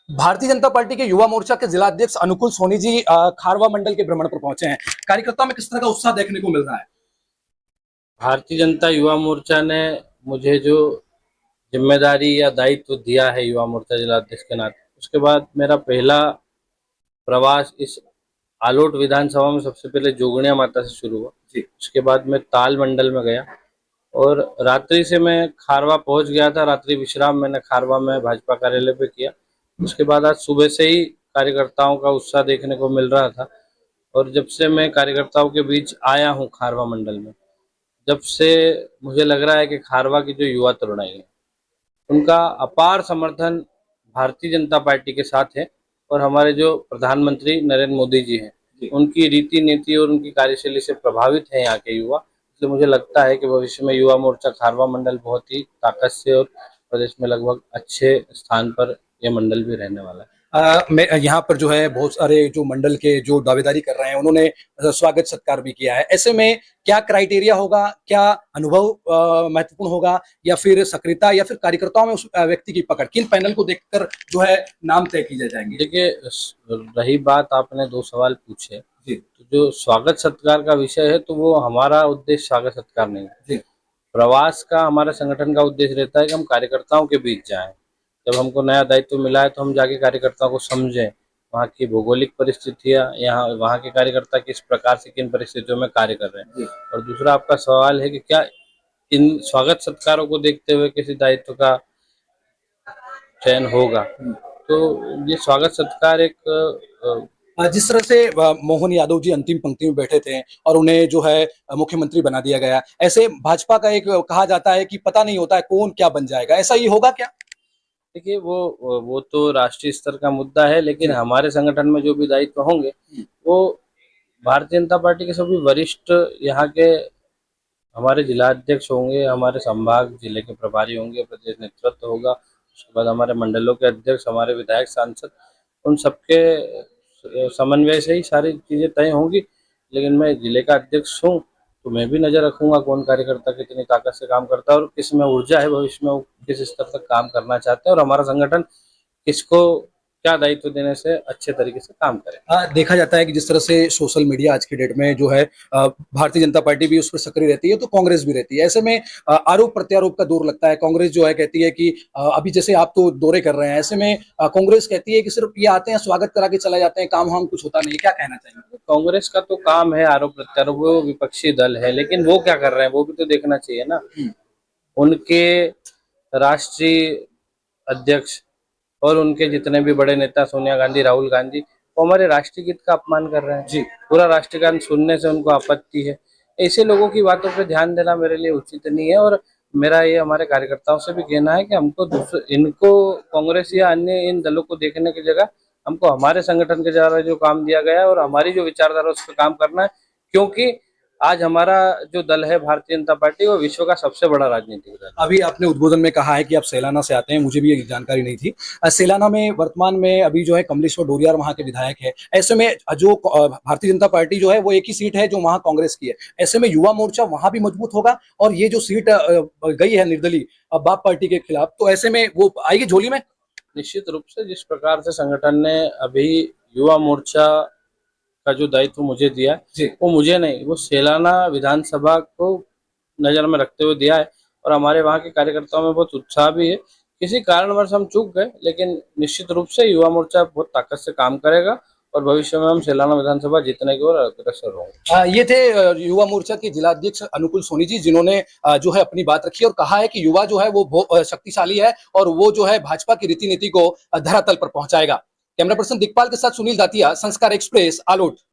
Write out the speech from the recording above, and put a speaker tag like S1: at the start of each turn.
S1: Bharatiya Janata party के युवा मोर्चा के जिला अध्यक्ष अनुकूल सोनी जी खारवा मंडल के भ्रमण पर पहुंचे हैं। कार्यकर्ताओं में किस तरह का उत्साह देखने को मिल रहा है?
S2: भारतीय जनता युवा मोर्चा ने मुझे जो जिम्मेदारी या दायित्व दिया है युवा मोर्चा जिला अध्यक्ष के नाते, उसके बाद मेरा पहला प्रवास इस आलोट विधानसभा में सबसे पहले जोगणिया माता से शुरू हुआ जी। उसके बाद मैं ताल मंडल में गया और रात्रि से मैं खारवा पहुंच गया था। रात्रि विश्राम मैंने खारवा में भाजपा कार्यालय पे किया। उसके बाद आज सुबह से ही कार्यकर्ताओं का उत्साह देखने को मिल रहा था और जब से मैं कार्यकर्ताओं के बीच आया हूं खारवा मंडल में, जब से मुझे लग रहा है कि खारवा की जो युवा तरुणाई है उनका अपार समर्थन भारतीय जनता पार्टी के साथ है और हमारे जो प्रधानमंत्री नरेंद्र मोदी जी हैं उनकी रीति नीति और उनकी कार्यशैली से प्रभावित है यहाँ के युवा। इसलिए मुझे लगता है कि भविष्य में युवा मोर्चा खारवा मंडल बहुत ही ताकत से और प्रदेश में लगभग अच्छे स्थान पर यह मंडल भी रहने वाला है।
S1: मैं यहाँ पर जो है बहुत सारे जो मंडल के जो दावेदारी कर रहे हैं उन्होंने स्वागत सत्कार भी किया है। ऐसे में क्या क्राइटेरिया होगा, क्या अनुभव महत्वपूर्ण होगा या फिर सक्रियता या फिर कार्यकर्ताओं में उस व्यक्ति की पकड़, किन पैनल को देखकर जो है नाम तय किए जाएंगे?
S2: देखिए, रही बात आपने दो सवाल पूछे जी, तो जो स्वागत सत्कार का विषय है तो वो हमारा उद्देश्य स्वागत सत्कार नहीं है जी। प्रवास का हमारे संगठन का उद्देश्य रहता है कि हम कार्यकर्ताओं के बीच जाएं। जब हमको नया दायित्व मिला है तो हम जाके कार्यकर्ताओं को समझें, वहाँ की भौगोलिक परिस्थितियाँ, यहाँ वहाँ के कार्यकर्ता किस प्रकार से किन परिस्थितियों में कार्य कर रहे हैं। और दूसरा आपका सवाल है कि क्या इन स्वागत सत्कारों को देखते हुए किसी दायित्व का चयन होगा। तो ये स्वागत सत्कार एक
S1: जिस तरह से मोहन यादव जी अंतिम पंक्ति में बैठे थे और उन्हें जो है मुख्यमंत्री बना दिया गया, ऐसे भाजपा का एक कहा जाता है कि पता नहीं होता है कौन क्या बन जाएगा, ऐसा ही होगा क्या?
S2: देखिए, वो तो राष्ट्रीय स्तर का मुद्दा है, लेकिन हमारे संगठन में जो भी दायित्व होंगे वो भारतीय जनता पार्टी के सभी वरिष्ठ यहाँ के हमारे जिला अध्यक्ष होंगे, हमारे संभाग जिले के प्रभारी होंगे, प्रदेश नेतृत्व होगा, उसके बाद हमारे मंडलों के अध्यक्ष, हमारे विधायक, सांसद, उन सबके समन्वय से ही सारी चीजें तय होंगी। लेकिन मैं जिले का अध्यक्ष हूँ तो मैं भी नजर रखूंगा कौन कार्यकर्ता कितनी ताकत से काम करता है और किस में ऊर्जा है, भविष्य में वो किस स्तर तक काम करना चाहते हैं और हमारा संगठन किसको क्या दायित्व देने से अच्छे तरीके से काम करे।
S1: देखा जाता है कि जिस तरह से सोशल मीडिया आज की डेट में जो है भारतीय जनता पार्टी भी उस पर सक्रिय रहती है तो कांग्रेस भी रहती है। ऐसे में आरोप प्रत्यारोप का दौर लगता है। कांग्रेस जो है कहती है कि अभी जैसे आप तो दौरे कर रहे हैं, ऐसे में कांग्रेस कहती है कि सिर्फ ये आते हैं, स्वागत करा के चले जाते हैं, काम वाम कुछ होता नहीं। क्या कहना चाहेंगे?
S2: कांग्रेस का तो काम है आरोप प्रत्यारोप, वो विपक्षी दल है, लेकिन वो क्या कर रहे हैं वो भी तो देखना चाहिए ना। उनके राष्ट्रीय अध्यक्ष और उनके जितने भी बड़े नेता सोनिया गांधी, राहुल गांधी, वो हमारे राष्ट्रीय गीत का अपमान कर रहे हैं जी। पूरा राष्ट्रगान सुनने से उनको आपत्ति है। ऐसे लोगों की बातों पर ध्यान देना मेरे लिए उचित नहीं है और मेरा ये हमारे कार्यकर्ताओं से भी कहना है कि हमको इनको कांग्रेस या अन्य इन दलों को देखने की जगह हमको हमारे संगठन के द्वारा जो काम दिया गया है और हमारी जो विचारधारा उस पर काम करना है, क्योंकि आज हमारा जो दल है भारतीय जनता पार्टी वो विश्व का सबसे बड़ा राजनीतिक दल।
S1: अभी आपने उद्बोधन में कहा है कि आप सेलाना से आते हैं, मुझे भी ये जानकारी नहीं थी। सेलाना में वर्तमान में अभी जो है कमलेश्वर डोरियार वहां के विधायक है। ऐसे में जो भारतीय जनता पार्टी जो है वो एक ही सीट है जो वहां कांग्रेस की है। ऐसे में युवा मोर्चा वहां भी मजबूत होगा और ये जो सीट गई है निर्दलीय बाप पार्टी के खिलाफ, तो ऐसे में वो आएगी झोली में।
S2: निश्चित रूप से जिस प्रकार से संगठन ने अभी युवा मोर्चा का जो दायित्व मुझे दिया है वो मुझे नहीं, वो सेलाना विधानसभा को नजर में रखते हुए दिया है और हमारे वहाँ के कार्यकर्ताओं में बहुत उत्साह भी है। किसी कारणवश हम चूक गए, लेकिन निश्चित रूप से युवा मोर्चा बहुत ताकत से काम करेगा और भविष्य में हम सेलाना विधानसभा जीतने की ओर अग्रसर होंगे।
S1: ये थे युवा मोर्चा के जिला अध्यक्ष अनुकूल सोनी जी, जिन्होंने जो है अपनी बात रखी और कहा है कि युवा जो है वो शक्तिशाली है और वो जो है भाजपा की रीति नीति को धरातल पर पहुंचाएगा। कैमरा पर्सन दिखपाल के साथ सुनील दातिया, संस्कार एक्सप्रेस, आलोट।